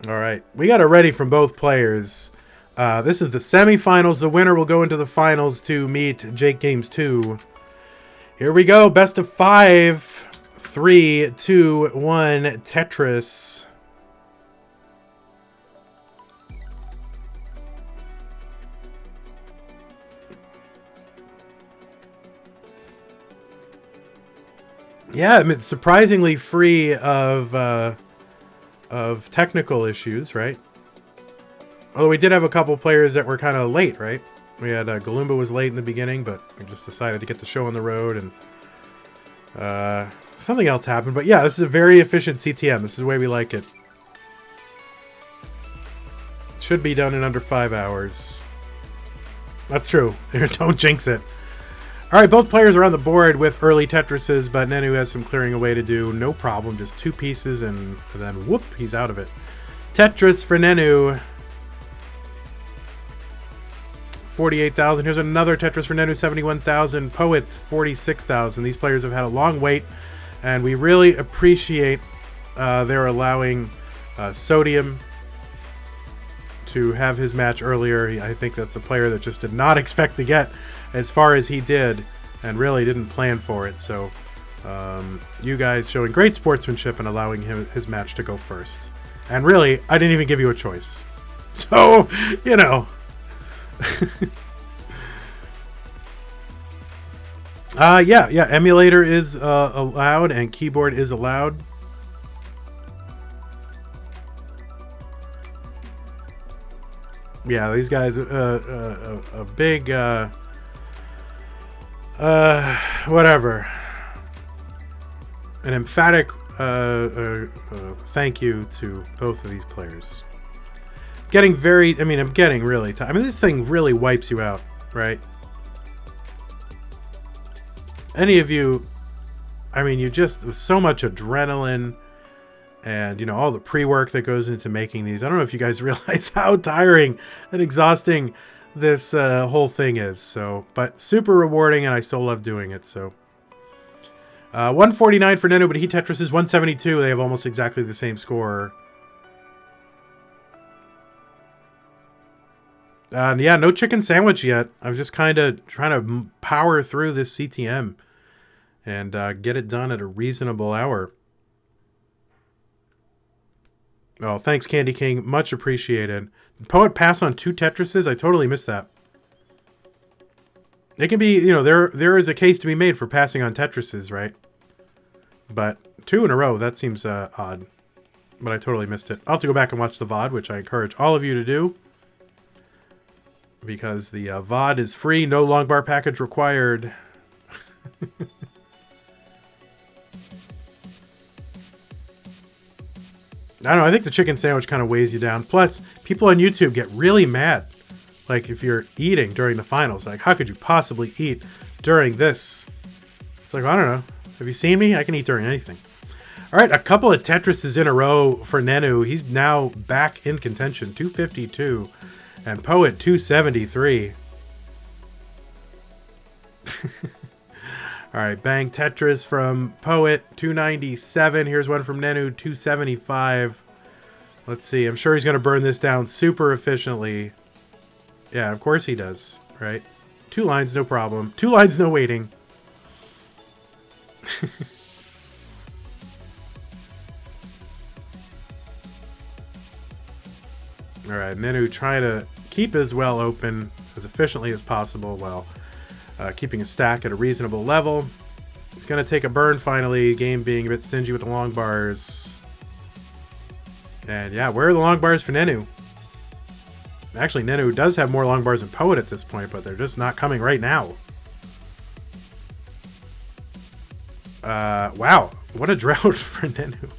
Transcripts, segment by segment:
All right. We got it ready from both players. This is the semifinals. The winner will go into the finals to meet Jake Games 2. Here we go. Best of 5. 3, 2, 1. Tetris. Yeah, I mean, surprisingly free of technical issues, right? Although we did have a couple players that were kind of late, right? We had Galumba was late in the beginning, but we just decided to get the show on the road, and something else happened. But yeah, this is a very efficient CTM. This is the way we like it. Should be done in under 5 hours. That's true. Don't jinx it. All right, both players are on the board with early Tetrises, but Nenu has some clearing away to do. No problem, just 2 pieces, and then whoop, he's out of it. Tetris for Nenu. 48,000. Here's another Tetris for Nenu, 71,000. Poet, 46,000. These players have had a long wait, and we really appreciate their allowing Sodium to have his match earlier. I think that's a player that just did not expect to get as far as he did, and really didn't plan for it. So you guys showing great sportsmanship and allowing his match to go first. And really, I didn't even give you a choice. So, you know. Yeah, emulator is allowed and keyboard is allowed. Yeah, these guys, a big, whatever. An emphatic thank you to both of these players. I'm getting really tired. I mean, this thing really wipes you out, right? Any of you, I mean, you just, so much adrenaline and, you know, all the pre-work that goes into making these. I don't know if you guys realize how tiring and exhausting this whole thing is. So, but super rewarding, and I still love doing it. So, 149 for Nenu, but he Tetris is 172. They have almost exactly the same score. Yeah, no chicken sandwich yet. I'm just kind of trying to power through this CTM and get it done at a reasonable hour. Oh, thanks, Candy King. Much appreciated. Poet pass on 2 Tetrises? I totally missed that. It can be, you know, there is a case to be made for passing on Tetrises, right? But 2 in a row, that seems odd. But I totally missed it. I'll have to go back and watch the VOD, which I encourage all of you to do. Because the VOD is free, no long bar package required. I don't know, I think the chicken sandwich kind of weighs you down. Plus, people on YouTube get really mad. Like, if you're eating during the finals. Like, how could you possibly eat during this? It's like, I don't know. Have you seen me? I can eat during anything. All right, a couple of Tetrises in a row for Nenu. He's now back in contention. 252. And Poet, 273. All right, bang Tetris from Poet, 297. Here's one from Nenu, 275. Let's see. I'm sure he's going to burn this down super efficiently. Yeah, of course he does, right? 2 lines, no problem. 2 lines, no waiting. All right, Nenu trying to keep his well open as efficiently as possible while keeping a stack at a reasonable level. He's going to take a burn finally, game being a bit stingy with the long bars. And yeah, where are the long bars for Nenu? Actually, Nenu does have more long bars than Poet at this point, but they're just not coming right now. Wow, what a drought for Nenu.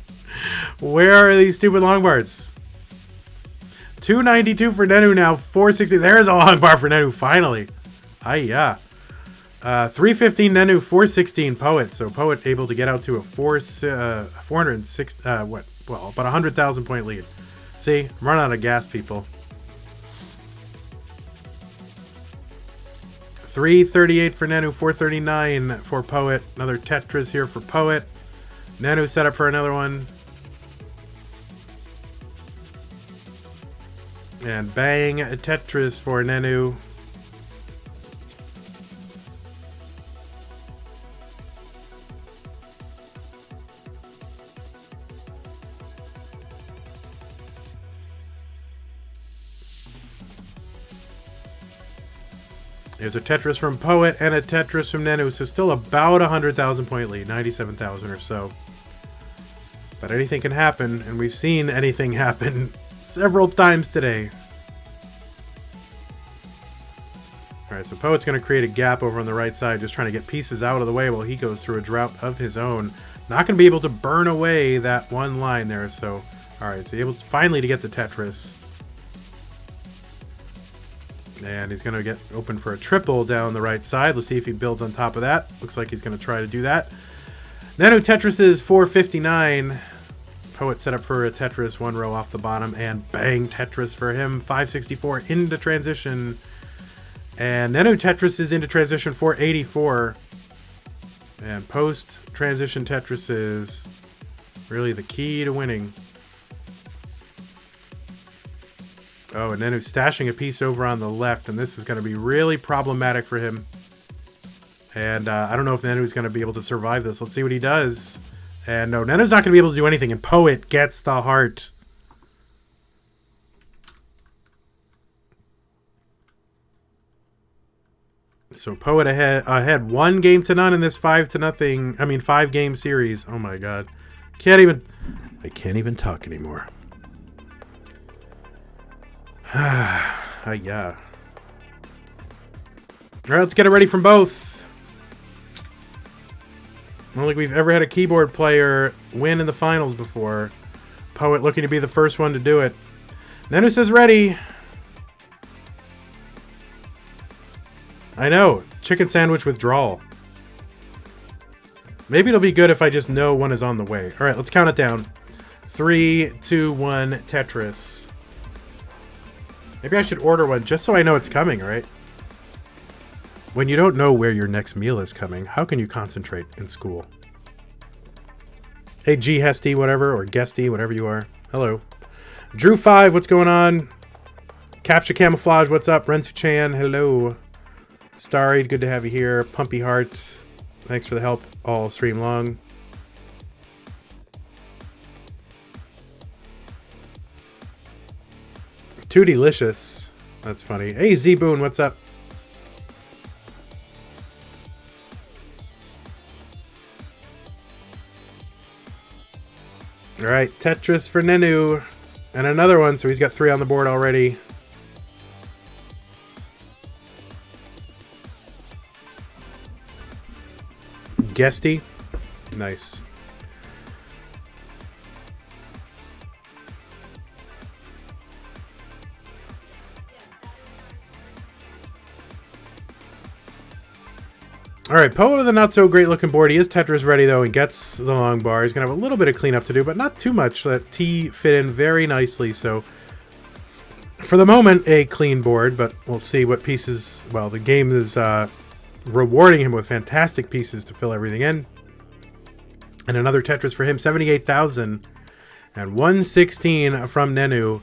Where are these stupid long bars? 292 for Nenu now, 460. There's a long bar for Nenu, finally. Yeah. 315 Nenu, 416 Poet. So Poet able to get out to a 406, about 100,000 point lead. See, I'm running out of gas, people. 338 for Nenu, 439 for Poet. Another Tetris here for Poet. Nenu set up for another one. And bang, a Tetris for Nenu. There's a Tetris from Poet and a Tetris from Nenu, so still about 100,000 point lead, 97,000 or so. But anything can happen, and we've seen anything happen several times today. Alright, so Poet's going to create a gap over on the right side, just trying to get pieces out of the way while he goes through a drought of his own. Not going to be able to burn away that one line there, so... Alright, so able to finally to get the Tetris. And he's going to get open for a triple down the right side. Let's see if he builds on top of that. Looks like he's going to try to do that. Nenu Tetris is 459. Poet set up for a Tetris, one row off the bottom. And bang, Tetris for him. 564 into transition. And Nenu Tetris is into transition 484. And post-transition Tetris is really the key to winning. Oh, and Nenu's stashing a piece over on the left, and this is going to be really problematic for him. And I don't know if Nenu's going to be able to survive this. Let's see what he does. And no, Nenu's not going to be able to do anything, and Poet gets the heart. So Poet ahead 1 game to none in this 5-0, 5 game series. Oh my god. I can't even talk anymore. Yeah. Alright, let's get it ready from both. I don't think we've ever had a keyboard player win in the finals before. Poet looking to be the first one to do it. Nenu says ready. I know. Chicken sandwich withdrawal. Maybe it'll be good if I just know one is on the way. Alright, let's count it down. 3, 2, 1, Tetris. Maybe I should order one just so I know it's coming, right? When you don't know where your next meal is coming, how can you concentrate in school? Hey, G Hesty, whatever, or Guesty, whatever you are. Hello. Drew5, what's going on? Capture Camouflage, what's up? Rensu Chan, hello. Starry, good to have you here. Pumpy Heart, thanks for the help all stream long. Too delicious. That's funny. Hey, Z-Boon, what's up? Alright, Tetris for Nenu. And another one, so he's got 3 on the board already. Guesty. Nice. Alright, Poe with a not-so-great looking board. He is Tetris ready, though, and gets the long bar. He's going to have a little bit of cleanup to do, but not too much. That T fit in very nicely, so... For the moment, a clean board, but we'll see what pieces... Well, the game is rewarding him with fantastic pieces to fill everything in. And another Tetris for him, 78,000. And 116 from Nenu.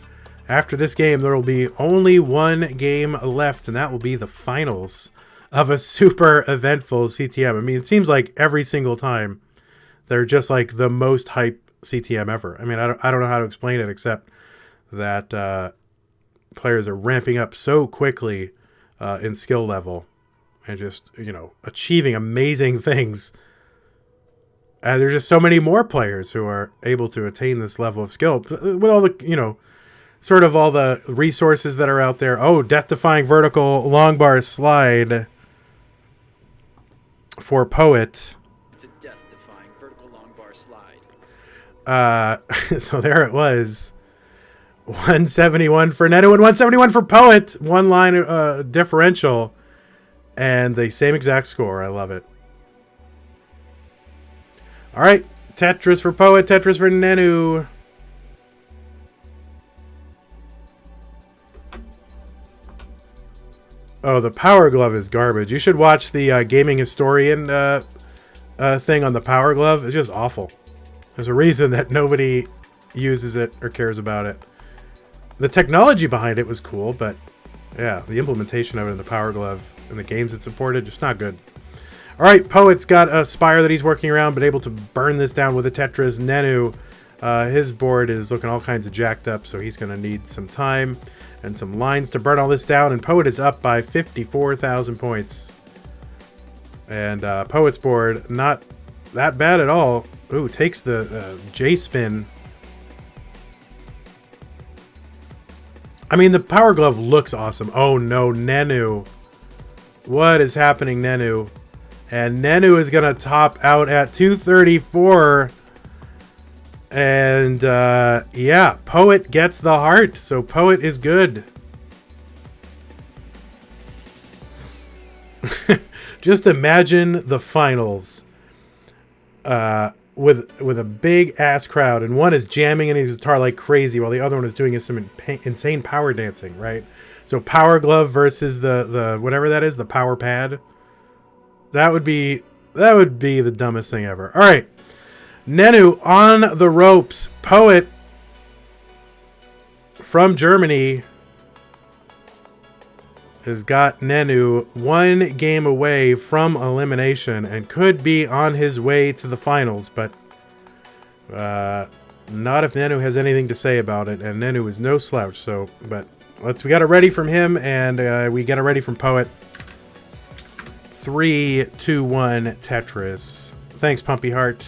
After this game, there will be only one game left, and that will be the finals of a super eventful CTM. I mean, it seems like every single time they're just like the most hype CTM ever. I mean, I don't know how to explain it except that players are ramping up so quickly in skill level and just, you know, achieving amazing things. And there's just so many more players who are able to attain this level of skill with all the, you know, sort of all the resources that are out there. Oh, death-defying vertical long bar slide for Poet. It's a death-defying vertical long bar slide. So there it was. 171 for Neto and 171 for Poet. One line differential. And the same exact score. I love it. All right. Tetris for Poet. Tetris for Nenu. Oh, the Power Glove is garbage. You should watch the Gaming Historian thing on the Power Glove. It's just awful. There's a reason that nobody uses it or cares about it. The technology behind it was cool, but yeah, the implementation of it in the Power Glove and the games it supported, just not good. All right, Poet's got a Spire that he's working around, but able to burn this down with a Tetris. Nenu, his board is looking all kinds of jacked up, so he's going to need some time and some lines to burn all this down. And Poet is up by 54,000 points. And Poet's board, not that bad at all. Ooh, takes the J-spin. I mean, the Power Glove looks awesome. Oh no, Nenu. What is happening, Nenu? And Nenu is going to top out at 234. And yeah, Poet gets the heart. So Poet is good. Just imagine the finals with a big ass crowd, and one is jamming in his guitar like crazy while the other one is doing some insane power dancing, right? So Power Glove versus the whatever that is, the Power Pad. That would be the dumbest thing ever. All right, Nenu on the ropes. Poet from Germany has got Nenu one game away from elimination and could be on his way to the finals, but not if Nenu has anything to say about it, and Nenu is no slouch. So, but we got it ready from him, and we get it ready from Poet. 3, 2, 1 Tetris. Thanks, Pumpy Heart.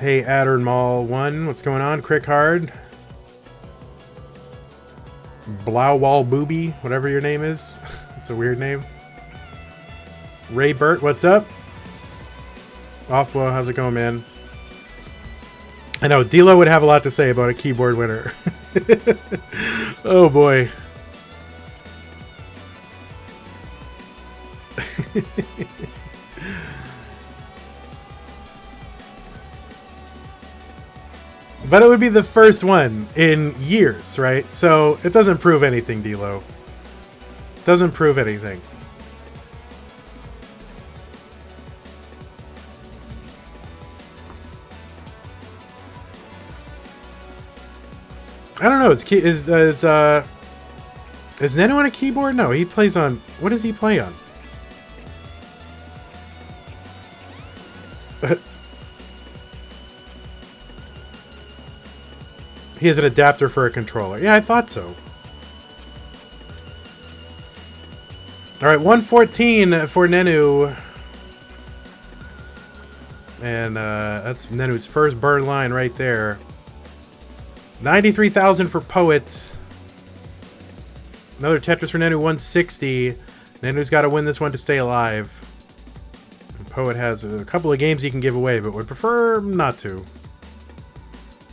Hey, Adder Mall 1, what's going on? Crick Hard. Blauwall Booby, whatever your name is. It's a weird name. Ray Burt, what's up? Offwell, how's it going, man? I know, D'Lo would have a lot to say about a keyboard winner. Oh, boy. But it would be the first one in years, right? So it doesn't prove anything, D'Lo. Doesn't prove anything. I don't know. Is Nenu on a keyboard? No, he plays on. What does he play on? He has an adapter for a controller. Yeah, I thought so. All right, 114 for Nenu. And that's Nenu's first burn line right there. 93,000 for Poet. Another Tetris for Nenu, 160. Nenu's got to win this one to stay alive. And Poet has a couple of games he can give away, but would prefer not to.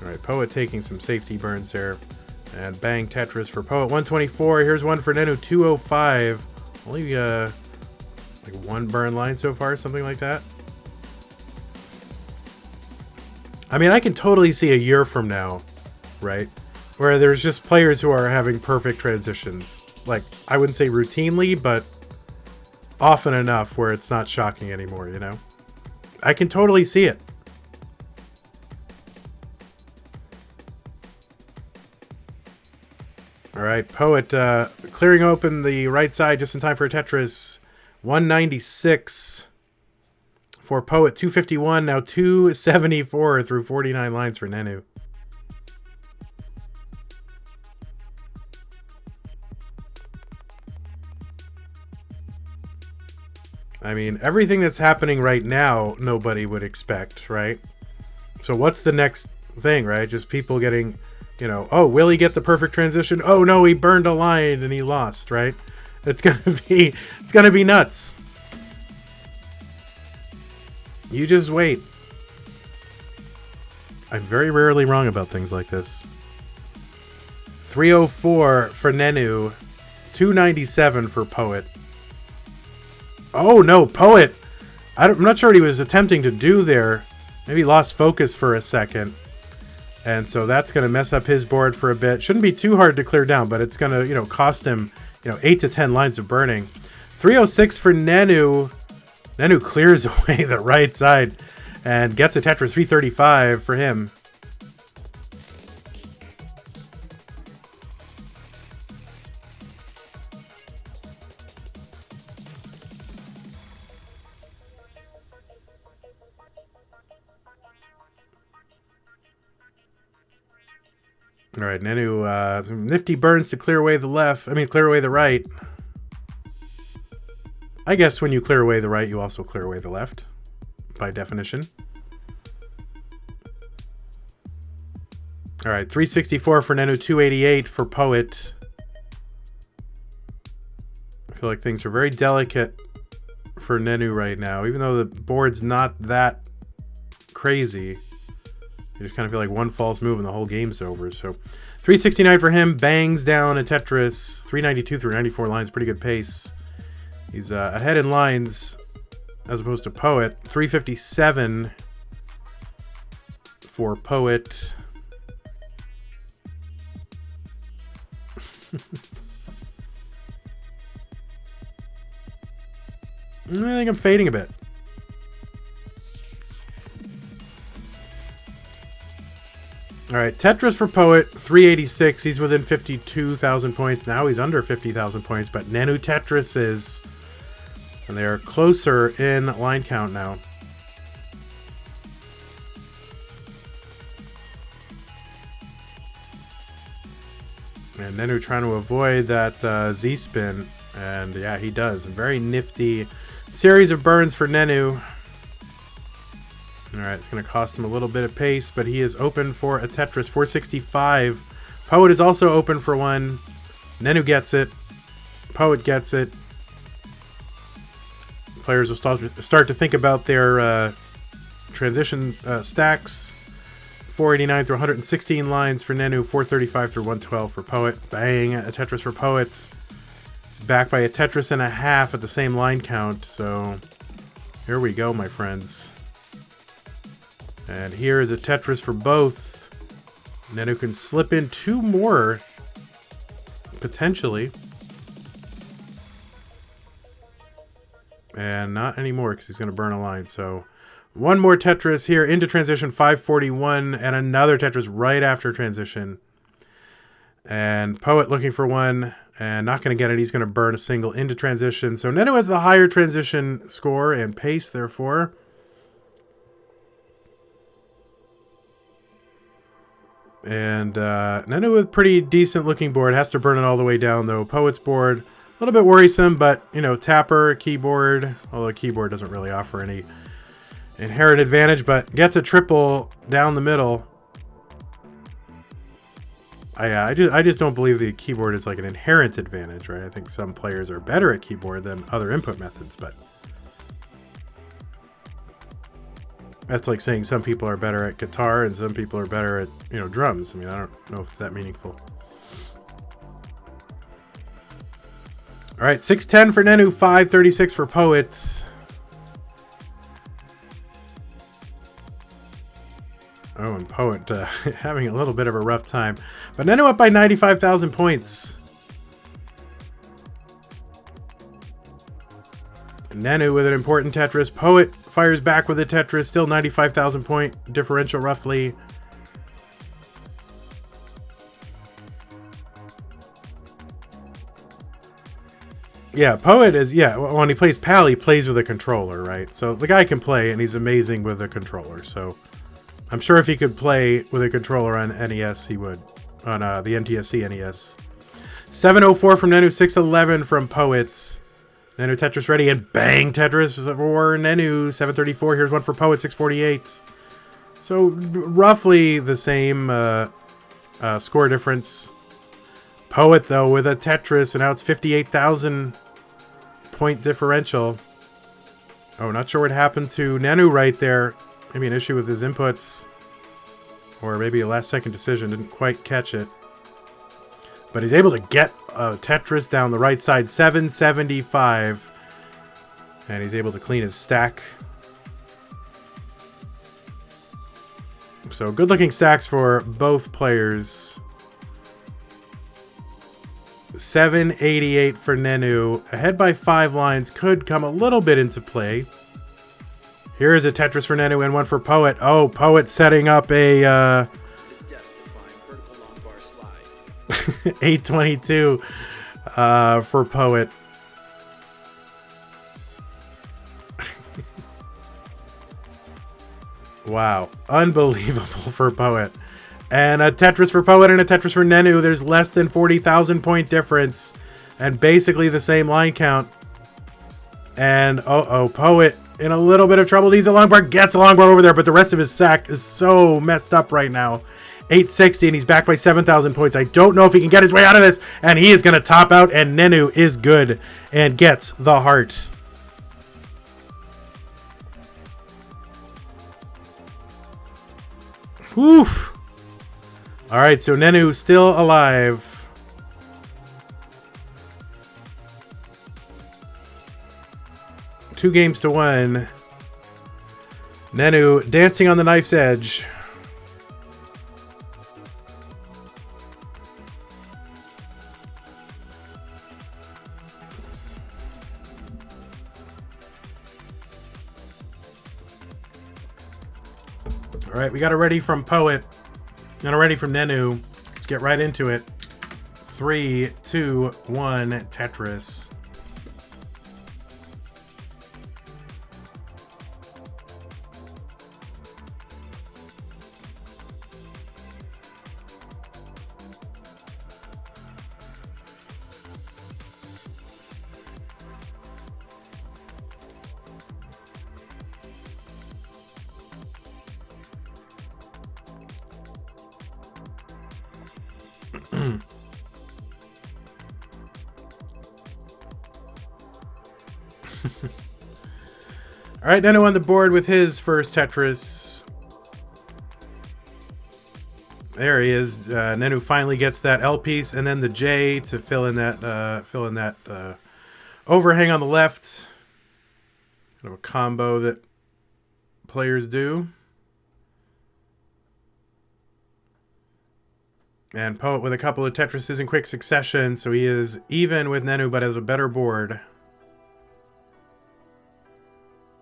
Alright, Poet taking some safety burns there. And bang, Tetris for Poet, 124. Here's one for Nenu, 205. Only like one burn line so far, something like that. I mean, I can totally see a year from now, right, where there's just players who are having perfect transitions. Like, I wouldn't say routinely, but often enough where it's not shocking anymore, you know? I can totally see it. Alright, Poet clearing open the right side just in time for a Tetris. 196 for Poet, 251, now 274 through 49 lines for Nenu. I mean, everything that's happening right now, nobody would expect, right? So what's the next thing, right? Just people getting, you know, oh, will he get the perfect transition? Oh no, he burned a line and he lost, right? It's gonna be nuts. You just wait. I'm very rarely wrong about things like this. 304 for Nenu, 297 for Poet. Oh no, Poet! I'm not sure what he was attempting to do there. Maybe he lost focus for a second. And so that's going to mess up his board for a bit. Shouldn't be too hard to clear down, but it's going to, you know, cost him, you know, 8 to 10 lines of burning. 306 for Nenu. Nenu clears away the right side. And gets a Tetris 335 for him. All right, Nenu, some nifty burns to clear away the left. I mean, clear away the right. I guess when you clear away the right, you also clear away the left, by definition. All right, 364 for Nenu, 288 for Poet. I feel like things are very delicate for Nenu right now, even though the board's not that crazy. You just kind of feel like one false move and the whole game's over. So 369 for him, bangs down a Tetris. 392 through 94 lines, pretty good pace. He's ahead in lines as opposed to Poet. 357 for Poet. I think I'm fading a bit. All right, Tetris for Poet, 386. He's within 52,000 points. Now he's under 50,000 points, but Nenu Tetris is, and they are closer in line count now. And Nenu trying to avoid that Z-spin, and yeah, he does. A very nifty series of burns for Nenu. All right, it's going to cost him a little bit of pace, but he is open for a Tetris 465. Poet is also open for one. Nenu gets it. Poet gets it. Players will start to think about their transition stacks. 489 through 116 lines for Nenu. 435 through 112 for Poet. Bang, a Tetris for Poet. He's back by a Tetris and a half at the same line count. So here we go, my friends. And here is a Tetris for both. Nenu can slip in two more, potentially. And not anymore, because he's going to burn a line. So one more Tetris here into transition, 541, and another Tetris right after transition. And Poet looking for one, and not going to get it. He's going to burn a single into transition. So Nenu has the higher transition score and pace, therefore. And Nenu with pretty decent looking board. Has to burn it all the way down, though. Poet's board, a little bit worrisome, but, you know, tapper, keyboard. Although keyboard doesn't really offer any inherent advantage, but gets a triple down the middle. I just don't believe the keyboard is like an inherent advantage, right? I think some players are better at keyboard than other input methods, but that's like saying some people are better at guitar and some people are better at, you know, drums. I mean, I don't know if it's that meaningful. All right, 610 for Nenu, 536 for Poet. Oh, and Poet having a little bit of a rough time. But Nenu up by 95,000 points. Nenu with an important Tetris. Poet fires back with a Tetris. Still 95,000 point differential, roughly. Yeah, Poet is, yeah, when he plays PAL, he plays with a controller, right? So the guy can play, and he's amazing with a controller. So I'm sure if he could play with a controller on NES, he would. On the NTSC NES. 704 from Nenu, 611 from Poet. Nenu Tetris ready, and bang, Tetris for Nenu. 734, here's one for Poet, 648. So roughly the same score difference. Poet, though, with a Tetris, and now it's 58,000 point differential. Oh, not sure what happened to Nenu right there. Maybe an issue with his inputs. Or maybe a last-second decision. Didn't quite catch it. But he's able to get a Tetris down the right side. 775. And he's able to clean his stack. So good-looking stacks for both players. 788 for Nenu. Ahead by 5 lines. Could come a little bit into play Here's a Tetris for Nenu and one for Poet. Oh, Poet setting up a It's a death-defying vertical long bar slide. 822 for Poet. Wow. Unbelievable for Poet. And a Tetris for Poet and a Tetris for Nenu. There's less than 40,000 point difference. And basically the same line count. And, Poet in a little bit of trouble. Needs a long bar. Gets a long bar over there. But the rest of his sack is so messed up right now. 860 and he's back by 7,000 points. I don't know if he can get his way out of this. And he is going to top out. And Nenu is good. And gets the heart. Whew. All right, so Nenu still alive. Two games to one. Nenu dancing on the knife's edge. All right, we got a ready from Poet and a ready from Nenu. Let's get right into it. 3, 2, 1, Tetris. All right, Nenu on the board with his first Tetris. There he is. Nenu finally gets that L piece and then the J to fill in that overhang on the left. Kind of a combo that players do. And Poet with a couple of Tetrises in quick succession, so he is even with Nenu but has a better board.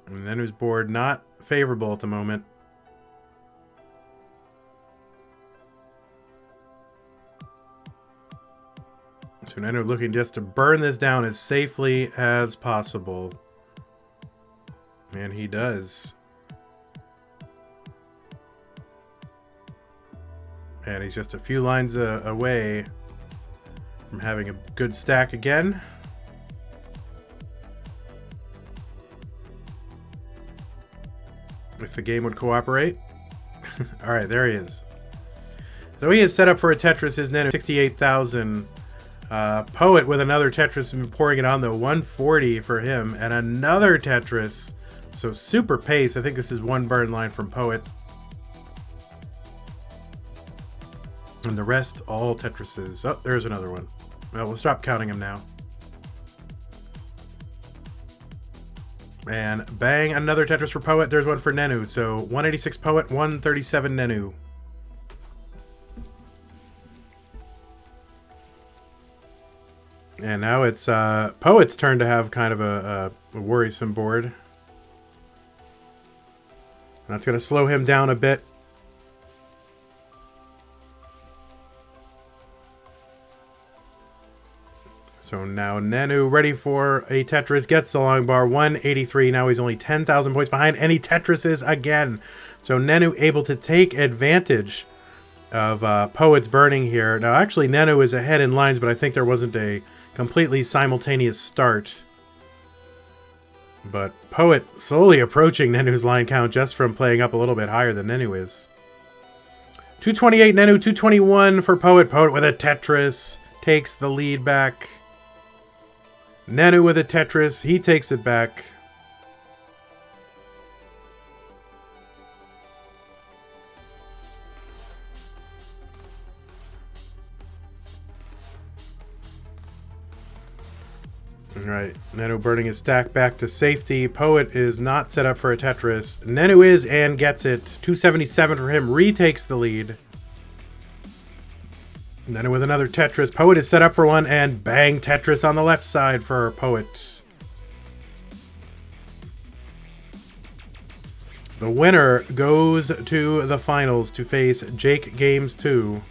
And Nenu's board not favorable at the moment. So Nenu looking just to burn this down as safely as possible. And he does. And he's just a few lines away from having a good stack again. If the game would cooperate. All right, there he is. So he is set up for a Tetris. His Nenu 68,000. Poet with another Tetris and pouring it on the 140 for him. And another Tetris. So super pace. I think this is one burn line from Poet. And the rest, all Tetrises. Oh, there's another one. Well, we'll stop counting them now. And bang, another Tetris for Poet. There's one for Nenu. So 186 Poet, 137 Nenu. And now it's Poet's turn to have kind of a worrisome board. That's going to slow him down a bit. So now Nenu ready for a Tetris, gets the long bar, 183. Now he's only 10,000 points behind, and he Tetrises again. So Nenu able to take advantage of Poet's burning here. Now actually Nenu is ahead in lines, but I think there wasn't a completely simultaneous start. But Poet slowly approaching Nenu's line count just from playing up a little bit higher than Nenu is. 228 Nenu, 221 for Poet. Poet with a Tetris takes the lead back. Nenu with a Tetris, he takes it back. Alright, Nenu burning his stack back to safety. Poet is not set up for a Tetris. Nenu is and gets it. 277 for him, retakes the lead. Nenu with another Tetris. Poet is set up for one, and bang, Tetris on the left side for Poet. The winner goes to the finals to face Jake Games 2,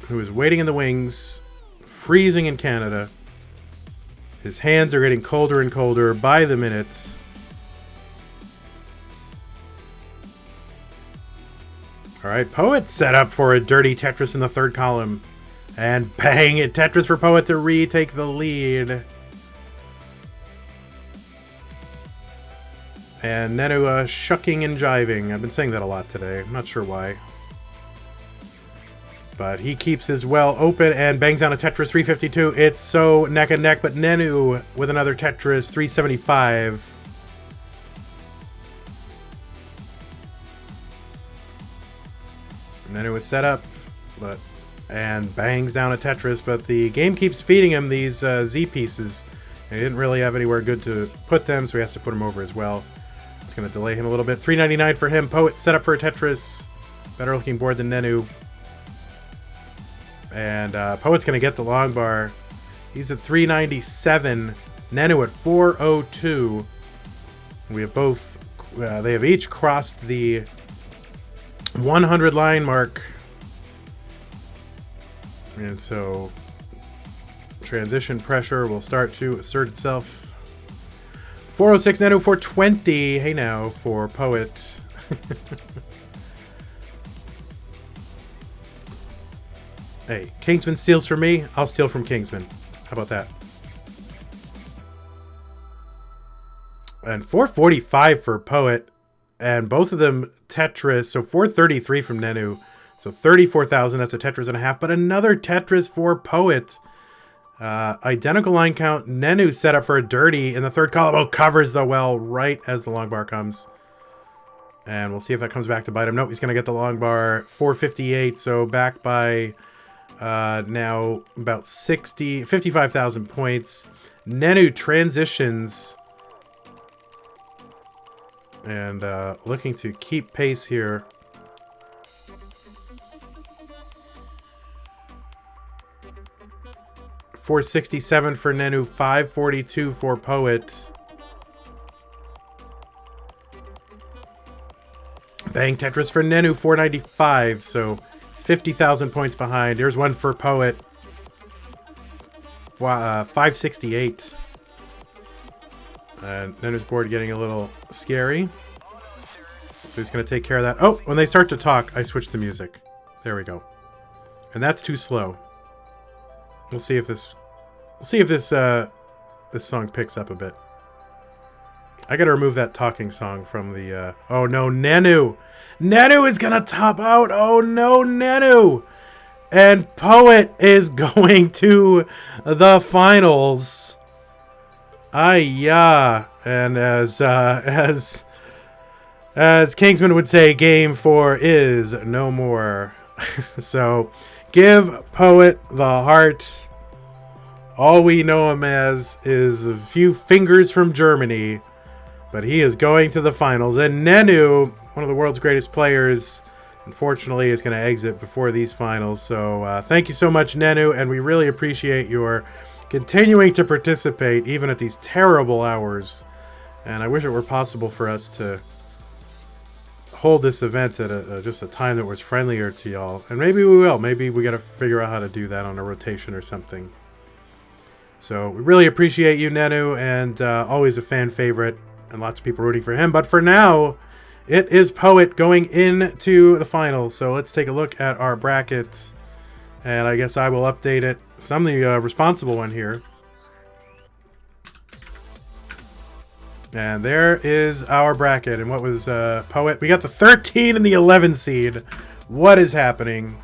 who is waiting in the wings, freezing in Canada. His hands are getting colder and colder by the minute. Alright, Poet set up for a dirty Tetris in the third column. And bang, it Tetris for Poet to retake the lead. And Nenu shucking and jiving. I've been saying that a lot today. I'm not sure why. But he keeps his well open and bangs down a Tetris 352. It's so neck and neck, but Nenu with another Tetris 375. Nenu is set up, and bangs down a Tetris, but the game keeps feeding him these Z pieces. And he didn't really have anywhere good to put them, so he has to put them over as well. It's going to delay him a little bit. 399 for him. Poet set up for a Tetris. Better looking board than Nenu. And Poet's going to get the long bar. He's at 397. Nenu at 402. We have both. They have each crossed the 100 line mark. And so transition pressure will start to assert itself. 406 Nenu, 420. Hey now for Poet. Hey, Kingsman steals from me, I'll steal from Kingsman. How about that? And 445 for Poet. And both of them Tetris. So 433 from Nenu. So 34,000. That's a Tetris and a half. But another Tetris for Poet. Identical line count. Nenu set up for a dirty in the third column. Oh, covers the well right as the long bar comes. And we'll see if that comes back to bite him. Nope, he's going to get the long bar. 458. So back by now about 55,000 points. Nenu transitions. And looking to keep pace here. $467 for Nenu, $542 for Poet. Bang Tetris for Nenu, $495. So it's 50,000 points behind. Here's one for Poet. $568. And Nenu's board getting a little scary. So he's going to take care of that. Oh, when they start to talk, I switch the music. There we go. And that's too slow. We'll see if this this song picks up a bit. I got to remove that talking song from the oh no, Nenu. Nenu is going to top out. Oh no, Nenu. And Poet is going to the finals. Yeah, and as Kingsman would say, game 4 is no more. So give Poet the heart. All we know him as is a few fingers from Germany, but he is going to the finals. And Nenu, one of the world's greatest players, unfortunately is going to exit before these finals. So thank you so much, Nenu, and we really appreciate your continuing to participate even at these terrible hours. And I wish it were possible for us to hold this event at just a time that was friendlier to y'all. And maybe we will. Maybe we got to figure out how to do that on a rotation or something. So we really appreciate you, Nenu, and always a fan favorite and lots of people rooting for him. But for now, it is Poet going into the finals. So let's take a look at our bracket. And I guess I will update it. So I'm the responsible one here. And there is our bracket. And what was Poet? We got the 13 and the 11 seed. What is happening?